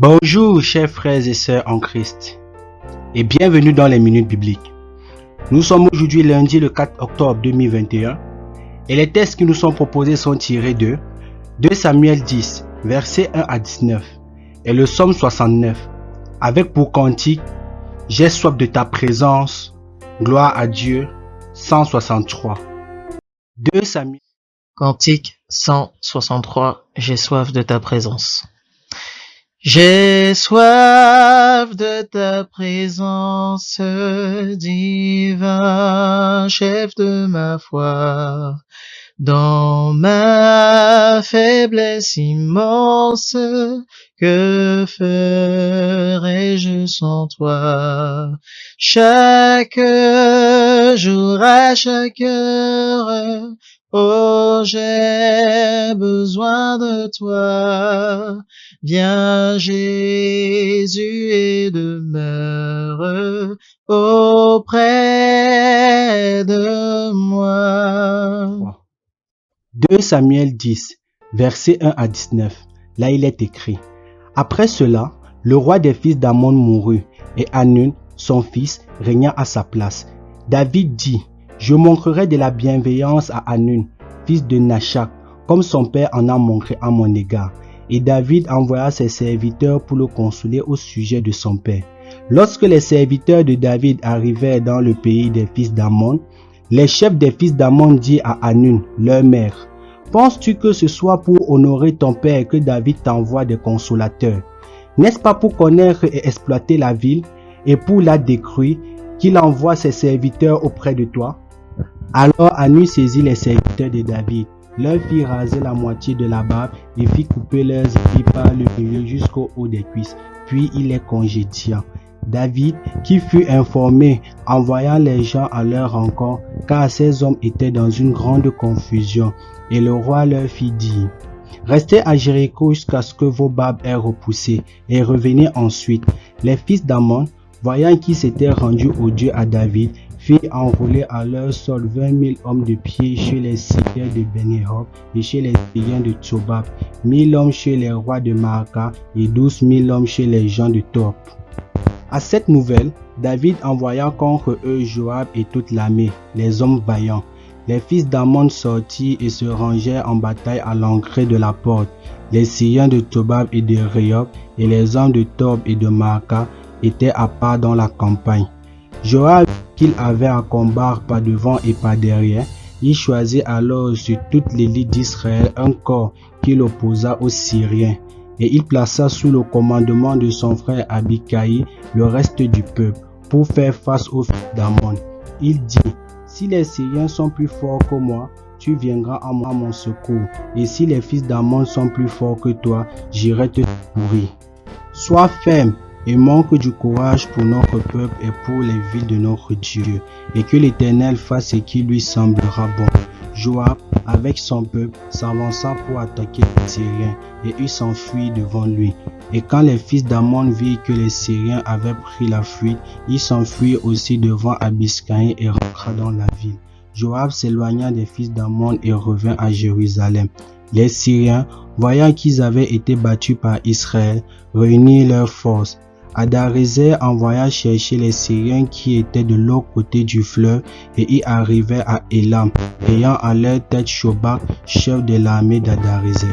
Bonjour chers frères et sœurs en Christ et bienvenue dans les minutes bibliques. Nous sommes aujourd'hui lundi le 4 octobre 2021 et les textes qui nous sont proposés sont tirés de 2 Samuel 10 versets 1 à 19 et le psaume 69 avec pour cantique J'ai soif de ta présence, gloire à Dieu 163. 2 Samuel Cantique 163, j'ai soif de ta présence. J'ai soif de ta présence, divin chef de ma foi. Dans ma faiblesse immense, que ferais-je sans toi? Chaque jour, à chaque heure, oh, j'ai besoin de toi. Viens Jésus et demeure auprès de moi. 2 Samuel 10, versets 1 à 19. Là il est écrit: Après cela, le roi des fils d'Ammon mourut, et Hanun, son fils, régna à sa place. David dit: Je montrerai de la bienveillance à Hanun, fils de Nashak, comme son père en a montré à mon égard. Et David envoya ses serviteurs pour le consoler au sujet de son père. Lorsque les serviteurs de David arrivèrent dans le pays des fils d'Ammon, les chefs des fils d'Ammon dirent à Hanun, leur mère: Penses-tu que ce soit pour honorer ton père que David t'envoie des consolateurs? N'est-ce pas pour connaître et exploiter la ville et pour la détruire qu'il envoie ses serviteurs auprès de toi? Alors Hanun saisit les serviteurs de David, leur fit raser la moitié de la barbe et fit couper leurs épis par le milieu jusqu'au haut des cuisses, puis il les congédia. David, qui fut informé, envoya les gens à leur rencontre, car ces hommes étaient dans une grande confusion. Et le roi leur fit dire: Restez à Jéricho jusqu'à ce que vos barbes aient repoussé, et revenez ensuite. Les fils d'Ammon, voyant qu'ils s'étaient rendus au Dieu à David, firent enrôler à leur sol 20 000 hommes de pied chez les Syriens de Bénéhob et chez les Syriens de Tsobab, 1000 hommes chez les rois de Maaka et 12 000 hommes chez les gens de Torp. À cette nouvelle, David envoya contre eux Joab et toute l'armée, les hommes vaillants. Les fils d'Ammon sortirent et se rangèrent en bataille à l'entrée de la porte. Les Syriens de Tobab et de Rehob et les hommes de Torb et de Maaka étaient à part dans la campagne. Joab, qu'il avait à combattre par devant et par derrière, il choisit alors sur toute l'élite d'Israël un corps qu'il opposa aux Syriens. Et il plaça sous le commandement de son frère Abikaï le reste du peuple pour faire face aux fils d'Ammon. Il dit: Si les Syriens sont plus forts que moi, tu viendras à mon secours. Et si les fils d'Ammon sont plus forts que toi, j'irai te secourir. Sois ferme et manque du courage pour notre peuple et pour les villes de notre Dieu, et que l'Éternel fasse ce qui lui semblera bon. Joab, avec son peuple, s'avança pour attaquer les Syriens, et il s'enfuit devant lui. Et quand les fils d'Ammon virent que les Syriens avaient pris la fuite, ils s'enfuirent aussi devant Abiscaïn et rentra dans la ville. Joab s'éloigna des fils d'Ammon et revint à Jérusalem. Les Syriens, voyant qu'ils avaient été battus par Israël, réunirent leurs forces. Hadarézer envoya chercher les Syriens qui étaient de l'autre côté du fleuve et y arrivèrent à Élam, ayant à leur tête Shobak, chef de l'armée d'Hadarézer.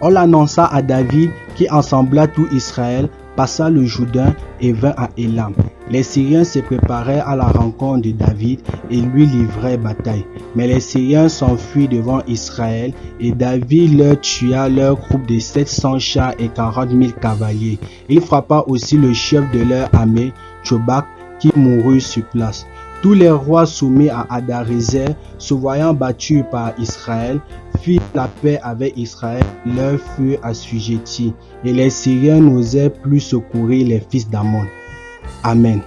On l'annonça à David qui ensembla tout Israël, passa le Jourdain et vint à Élam. Les Syriens se préparèrent à la rencontre de David et lui livrèrent bataille. Mais les Syriens s'enfuirent devant Israël et David leur tua leur groupe de 700 chars et 40 000 cavaliers. Il frappa aussi le chef de leur armée, Shobak, qui mourut sur place. Tous les rois soumis à Hadarézer, se voyant battus par Israël, firent la paix avec Israël, leur furent assujettis, et les Syriens n'osèrent plus secourir les fils d'Ammon. Amen.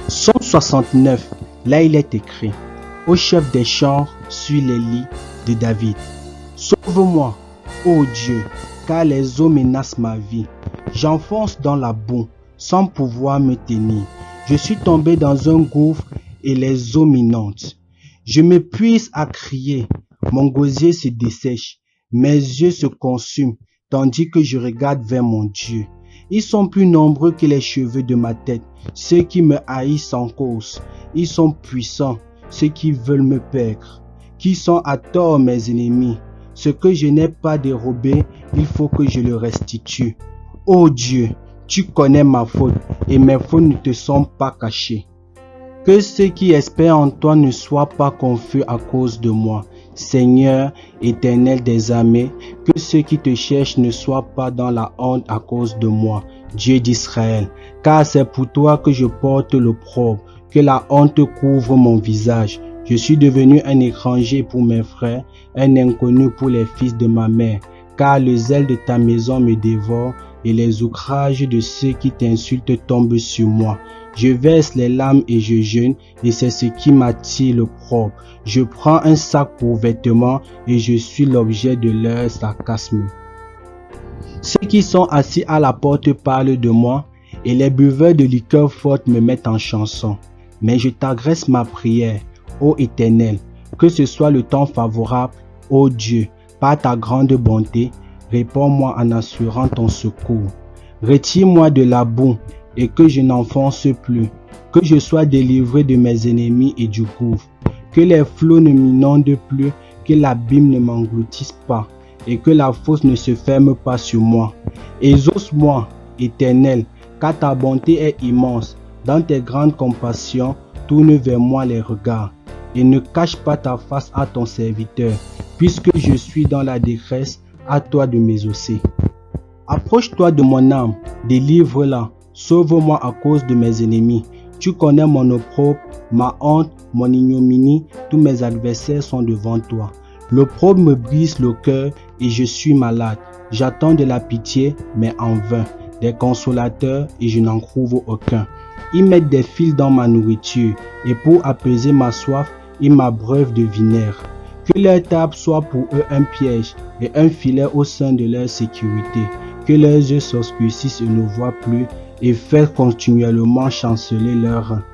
Psaume 69, là il est écrit: Au chef des chants sur les lits de David. Sauve-moi, ô Dieu, car les eaux menacent ma vie. J'enfonce dans la boue, sans pouvoir me tenir. Je suis tombé dans un gouffre et les eaux m'inondent. Je m'épuise à crier, mon gosier se dessèche, mes yeux se consument, tandis que je regarde vers mon Dieu. Ils sont plus nombreux que les cheveux de ma tête, ceux qui me haïssent en cause. Ils sont puissants, ceux qui veulent me perdre. Qui sont à tort mes ennemis. Ce que je n'ai pas dérobé, il faut que je le restitue. Ô Dieu, tu connais ma faute et mes fautes ne te sont pas cachées. Que ceux qui espèrent en toi ne soient pas confus à cause de moi. Seigneur, Éternel des armées, que ceux qui te cherchent ne soient pas dans la honte à cause de moi, Dieu d'Israël. Car c'est pour toi que je porte l'opprobre, que la honte couvre mon visage. Je suis devenu un étranger pour mes frères, un inconnu pour les fils de ma mère. Car le zèle de ta maison me dévore et les outrages de ceux qui t'insultent tombent sur moi. Je verse les larmes et je jeûne, et c'est ce qui m'attire l'opprobre. Je prends un sac pour vêtements et je suis l'objet de leur sarcasme. Ceux qui sont assis à la porte parlent de moi, et les buveurs de liqueur forte me mettent en chanson. Mais je t'adresse ma prière, ô Éternel, que ce soit le temps favorable, ô Dieu, par ta grande bonté, réponds-moi en assurant ton secours. Retire-moi de la boue et que je n'enfonce plus, que je sois délivré de mes ennemis et du gouffre, que les flots ne m'inondent plus, que l'abîme ne m'engloutisse pas, et que la fosse ne se ferme pas sur moi. Exauce-moi, Éternel, car ta bonté est immense. Dans tes grandes compassions, tourne vers moi les regards, et ne cache pas ta face à ton serviteur, puisque je suis dans la détresse, à toi de m'exaucer. Approche-toi de mon âme, délivre-la, sauve-moi à cause de mes ennemis. Tu connais mon opprobre, ma honte, mon ignominie, tous mes adversaires sont devant toi. L'opprobre me brise le cœur et je suis malade. J'attends de la pitié, mais en vain, des consolateurs et je n'en trouve aucun. Ils mettent des fils dans ma nourriture et pour apaiser ma soif, ils m'abreuvent de vinaigre. Que leur table soit pour eux un piège et un filet au sein de leur sécurité. Que leurs yeux s'obscurcissent et ne voient plus et faire continuellement chanceler leurs reins.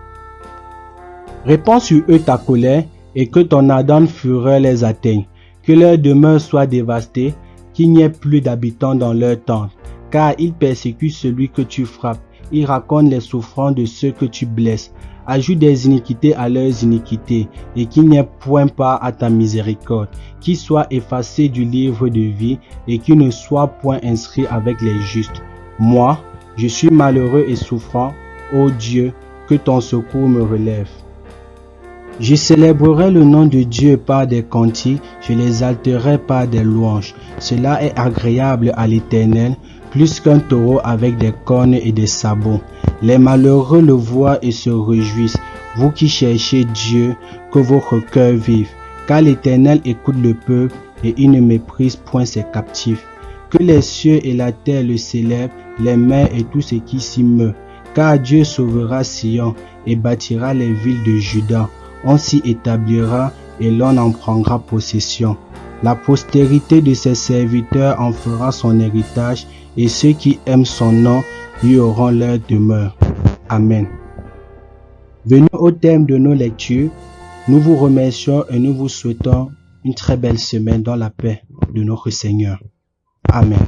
Répands sur eux ta colère et que ton ardente fureur les atteigne. Que leur demeure soit dévastée, qu'il n'y ait plus d'habitants dans leur tente. Car ils persécutent celui que tu frappes, ils racontent les souffrances de ceux que tu blesses. Ajoute des iniquités à leurs iniquités et qu'il n'y ait point part à ta miséricorde. Qu'ils soient effacés du livre de vie et qu'ils ne soient point inscrits avec les justes. Moi, je suis malheureux et souffrant. Ô Dieu, que ton secours me relève. Je célébrerai le nom de Dieu par des cantiques, je l'exalterai par des louanges. Cela est agréable à l'Éternel, plus qu'un taureau avec des cornes et des sabots. Les malheureux le voient et se réjouissent. Vous qui cherchez Dieu, que votre cœur vive. Car l'Éternel écoute le peuple et il ne méprise point ses captifs. Que les cieux et la terre le célèbrent, les mers et tout ce qui s'y meut. Car Dieu sauvera Sion et bâtira les villes de Juda. On s'y établira et l'on en prendra possession. La postérité de ses serviteurs en fera son héritage et ceux qui aiment son nom lui auront leur demeure. Amen. Venons au thème de nos lectures. Nous vous remercions et nous vous souhaitons une très belle semaine dans la paix de notre Seigneur. Amen.